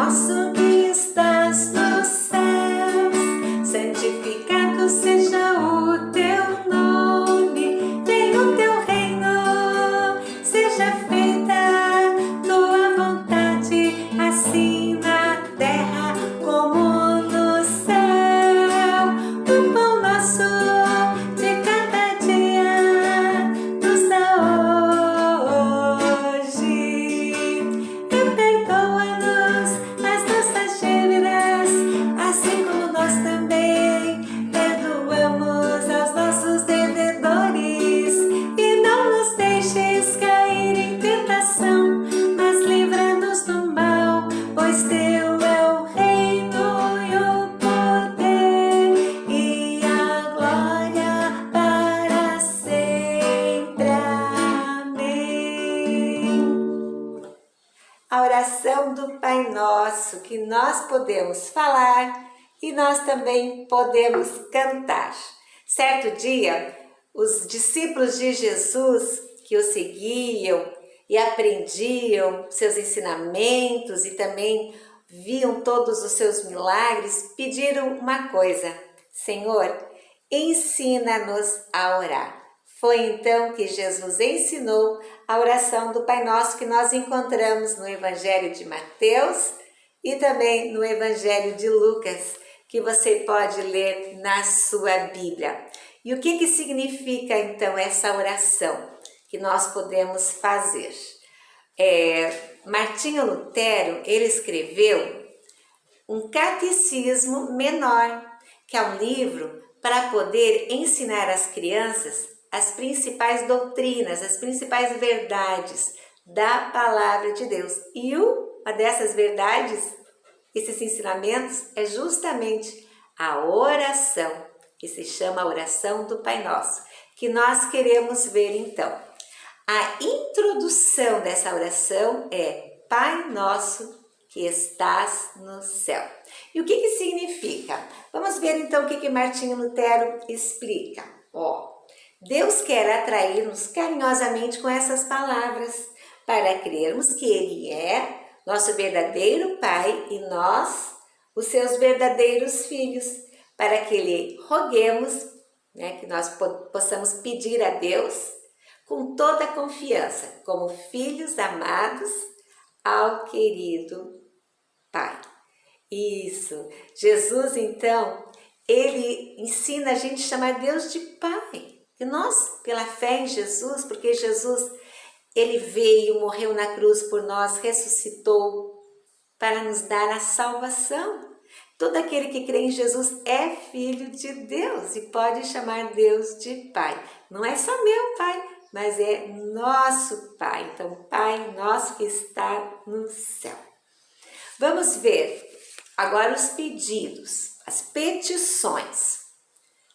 nosso que estás nos céus, santificado seja o teu nome, venha o teu reino, seja feita tua vontade, assim na terra como no céu. O pão nosso de cada dia nos dá hoje, e perdoa-nos as nossas dívidas, assim como nós também perdoamos aos nossos devedores, e não nos deixes cair em tentação, mas livra-nos do mal, pois teu é o reino e o poder e a glória para sempre. Amém. A oração do Pai Nosso, que nós podemos falar e nós também podemos cantar. Certo dia, os discípulos de Jesus que o seguiam e aprendiam seus ensinamentos e também viam todos os seus milagres, pediram uma coisa: Senhor, ensina-nos a orar. Foi então que Jesus ensinou a oração do Pai Nosso, que nós encontramos no Evangelho de Mateus e também no Evangelho de Lucas, que você pode ler na sua Bíblia. E o que significa então essa oração que nós podemos fazer? Martinho Lutero, ele escreveu um catecismo menor, que é um livro para poder ensinar às crianças as principais doutrinas, as principais verdades da palavra de Deus. E uma dessas verdades, esses ensinamentos, é justamente a oração, que se chama a oração do Pai Nosso, que nós queremos ver então. A introdução dessa oração é: Pai Nosso que estás no céu. E o que significa? Vamos ver então o que Martinho Lutero explica. Deus quer atrair-nos carinhosamente com essas palavras, para crermos que Ele é nosso verdadeiro Pai e nós, os seus verdadeiros filhos, para que Lhe roguemos, que nós possamos pedir a Deus com toda a confiança, como filhos amados ao querido Pai. Isso, Jesus então, Ele ensina a gente a chamar Deus de Pai. E nós, pela fé em Jesus, porque Jesus, Ele veio, morreu na cruz por nós, ressuscitou para nos dar a salvação. Todo aquele que crê em Jesus é filho de Deus e pode chamar Deus de Pai. Não é só meu Pai, mas é nosso Pai. Então, Pai nosso que está no céu. Vamos ver agora os pedidos, as petições.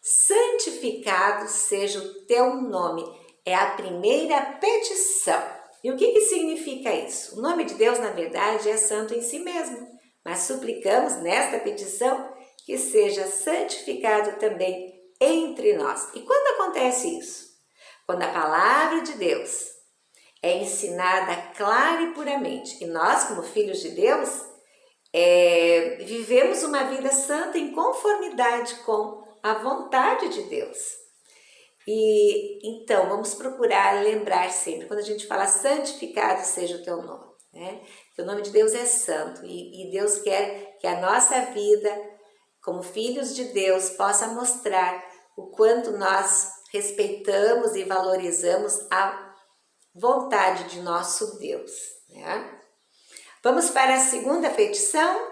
Santificado seja o teu nome, é a primeira petição. E o que significa isso? O nome de Deus, na verdade, é santo em si mesmo, mas suplicamos nesta petição que seja santificado também entre nós. E quando acontece isso? Quando a palavra de Deus é ensinada clara e puramente, e nós, como filhos de Deus, vivemos uma vida santa em conformidade com a vontade de Deus. E então vamos procurar lembrar sempre, quando a gente fala santificado seja o teu nome, que o nome de Deus é santo e Deus quer que a nossa vida como filhos de Deus possa mostrar o quanto nós respeitamos e valorizamos a vontade de nosso Deus. Vamos para a segunda petição.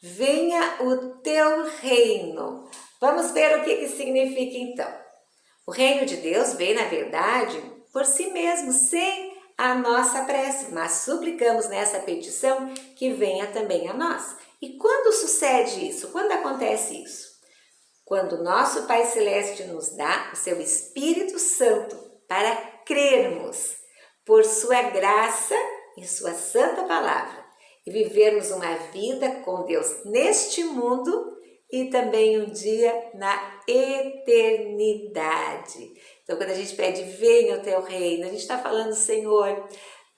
Venha o teu reino. Vamos ver o que significa então. O reino de Deus vem, na verdade, por si mesmo, sem a nossa prece, mas suplicamos nessa petição que venha também a nós. E quando sucede isso? Quando acontece isso? Quando nosso Pai Celeste nos dá o seu Espírito Santo para crermos por sua graça e sua santa palavra e vivermos uma vida com Deus neste mundo e também um dia na eternidade. Então, quando a gente pede venha o teu reino, a gente está falando, Senhor,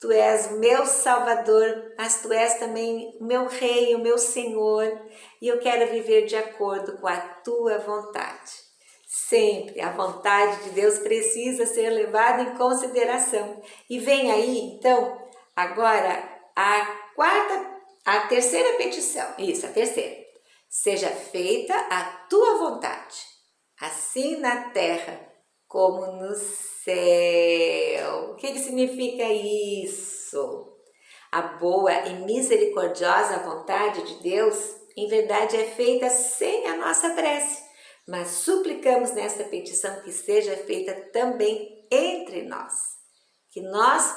Tu és o meu Salvador, mas Tu és também o meu Rei, o meu Senhor, e eu quero viver de acordo com a Tua vontade. Sempre a vontade de Deus precisa ser levada em consideração. E vem aí, então, agora a terceira petição. Isso, a terceira. Seja feita a Tua vontade, assim na terra como no céu. O que significa isso? A boa e misericordiosa vontade de Deus, em verdade, é feita sem a nossa prece, mas suplicamos nesta petição que seja feita também entre nós, que nós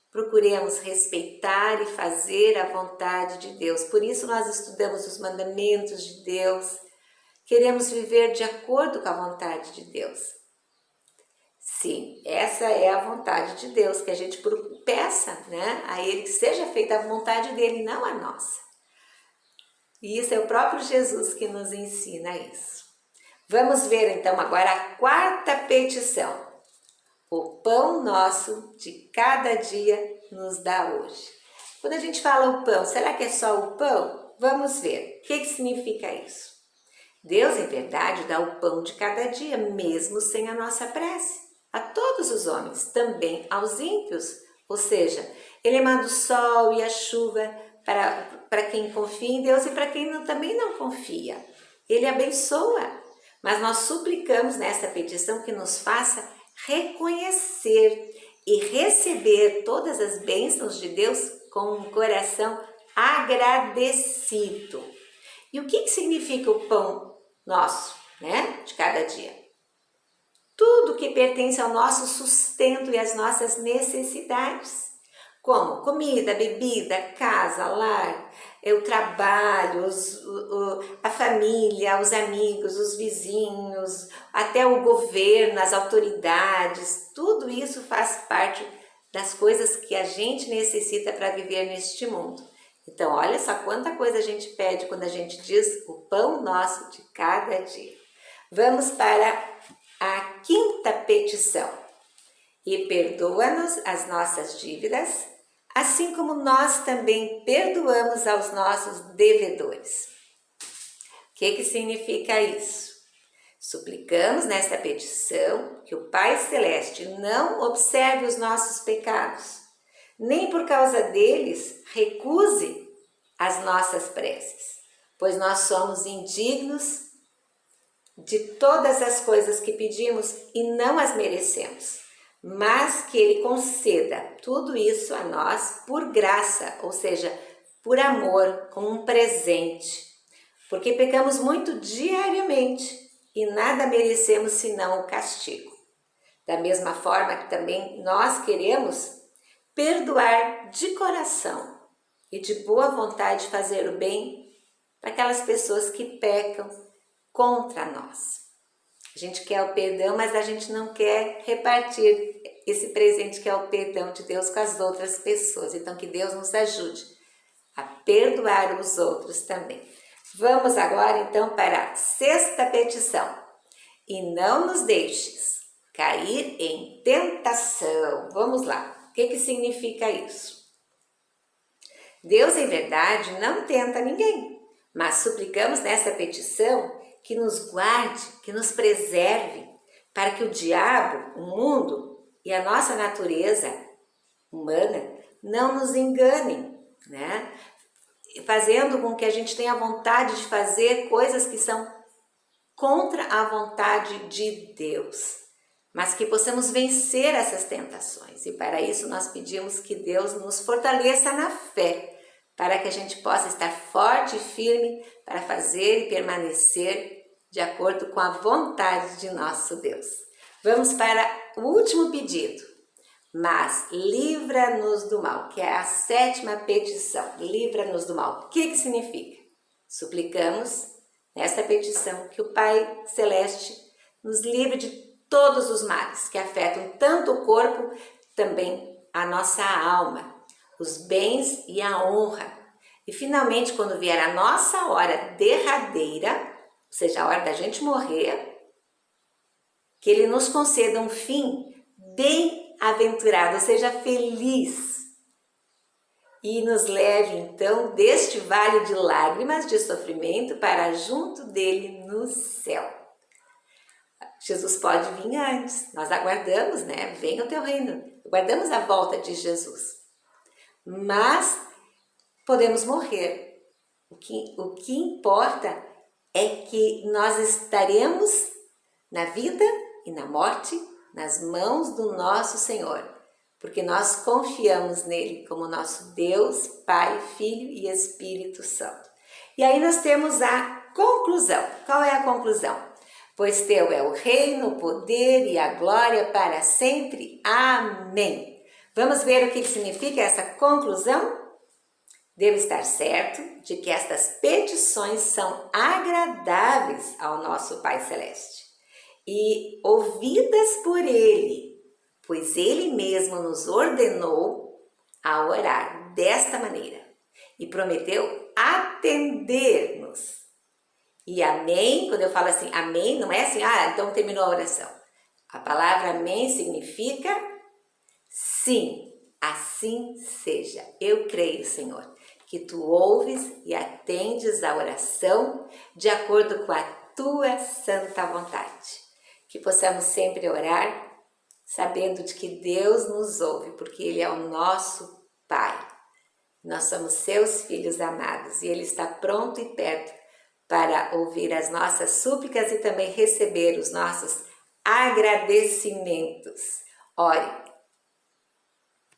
procuremos respeitar e fazer a vontade de Deus. Por isso nós estudamos os mandamentos de Deus, queremos viver de acordo com a vontade de Deus. Sim, essa é a vontade de Deus, que a gente peça, né, a Ele que seja feita a vontade dEle, não a nossa. E isso é o próprio Jesus que nos ensina isso. Vamos ver então agora a quarta petição. O pão nosso de cada dia nos dá hoje. Quando a gente fala o pão, será que é só o pão? Vamos ver. O que significa isso? Deus, em verdade, dá o pão de cada dia, mesmo sem a nossa prece, a todos os homens, também aos ímpios. Ou seja, Ele manda o sol e a chuva para quem confia em Deus e para quem também não confia. Ele abençoa, mas nós suplicamos nessa petição que nos faça reconhecer e receber todas as bênçãos de Deus com um coração agradecido. E o que significa o pão nosso, né, de cada dia? Tudo que pertence ao nosso sustento e às nossas necessidades, como comida, bebida, casa, lar, o trabalho, a família, os amigos, os vizinhos, até o governo, as autoridades, tudo isso faz parte das coisas que a gente necessita para viver neste mundo. Então, olha só quanta coisa a gente pede quando a gente diz o pão nosso de cada dia. Vamos para a quinta petição. E perdoa-nos as nossas dívidas, assim como nós também perdoamos aos nossos devedores. O que significa isso? Suplicamos nesta petição que o Pai Celeste não observe os nossos pecados, nem por causa deles recuse as nossas preces, pois nós somos indignos de todas as coisas que pedimos e não as merecemos, mas que Ele conceda tudo isso a nós por graça, ou seja, por amor, como um presente, porque pecamos muito diariamente e nada merecemos senão o castigo. Da mesma forma que também nós queremos perdoar de coração e de boa vontade fazer o bem para aquelas pessoas que pecam contra nós. A gente quer o perdão, mas a gente não quer repartir esse presente que é o perdão de Deus com as outras pessoas. Então, que Deus nos ajude a perdoar os outros também. Vamos agora, então, para a sexta petição. E não nos deixes cair em tentação. Vamos lá. O que significa isso? Deus, em verdade, não tenta ninguém, mas suplicamos nessa petição que nos guarde, que nos preserve, para que o diabo, o mundo e a nossa natureza humana não nos enganem, né? Fazendo com que a gente tenha vontade de fazer coisas que são contra a vontade de Deus, mas que possamos vencer essas tentações. E para isso nós pedimos que Deus nos fortaleça na fé, para que a gente possa estar forte e firme para fazer e permanecer de acordo com a vontade de nosso Deus. Vamos para o último pedido. Mas livra-nos do mal, que é a sétima petição. Livra-nos do mal. O que significa? Suplicamos nesta petição que o Pai Celeste nos livre de todos os males que afetam tanto o corpo, também a nossa alma, os bens e a honra. E finalmente, quando vier a nossa hora derradeira, ou seja, a hora da gente morrer, que Ele nos conceda um fim bem bem-aventurado, ou seja, feliz. E nos leve então deste vale de lágrimas, de sofrimento, para junto dele no céu. Jesus pode vir antes, nós aguardamos, né? Venha o teu reino, aguardamos a volta de Jesus. Mas podemos morrer. O que importa é que nós estaremos na vida e na morte nas mãos do nosso Senhor, porque nós confiamos nele como nosso Deus, Pai, Filho e Espírito Santo. E aí nós temos a conclusão. Qual é a conclusão? Pois teu é o reino, o poder e a glória para sempre. Amém. Vamos ver o que significa essa conclusão? Devo estar certo de que estas petições são agradáveis ao nosso Pai Celeste e ouvidas por Ele, pois Ele mesmo nos ordenou a orar desta maneira e prometeu atender-nos. E amém, quando eu falo assim, amém, não é assim, então terminou a oração. A palavra amém significa sim, assim seja. Eu creio, Senhor, que tu ouves e atendes a oração de acordo com a tua santa vontade. Que possamos sempre orar sabendo de que Deus nos ouve, porque Ele é o nosso Pai. Nós somos seus filhos amados e Ele está pronto e perto para ouvir as nossas súplicas e também receber os nossos agradecimentos. Ore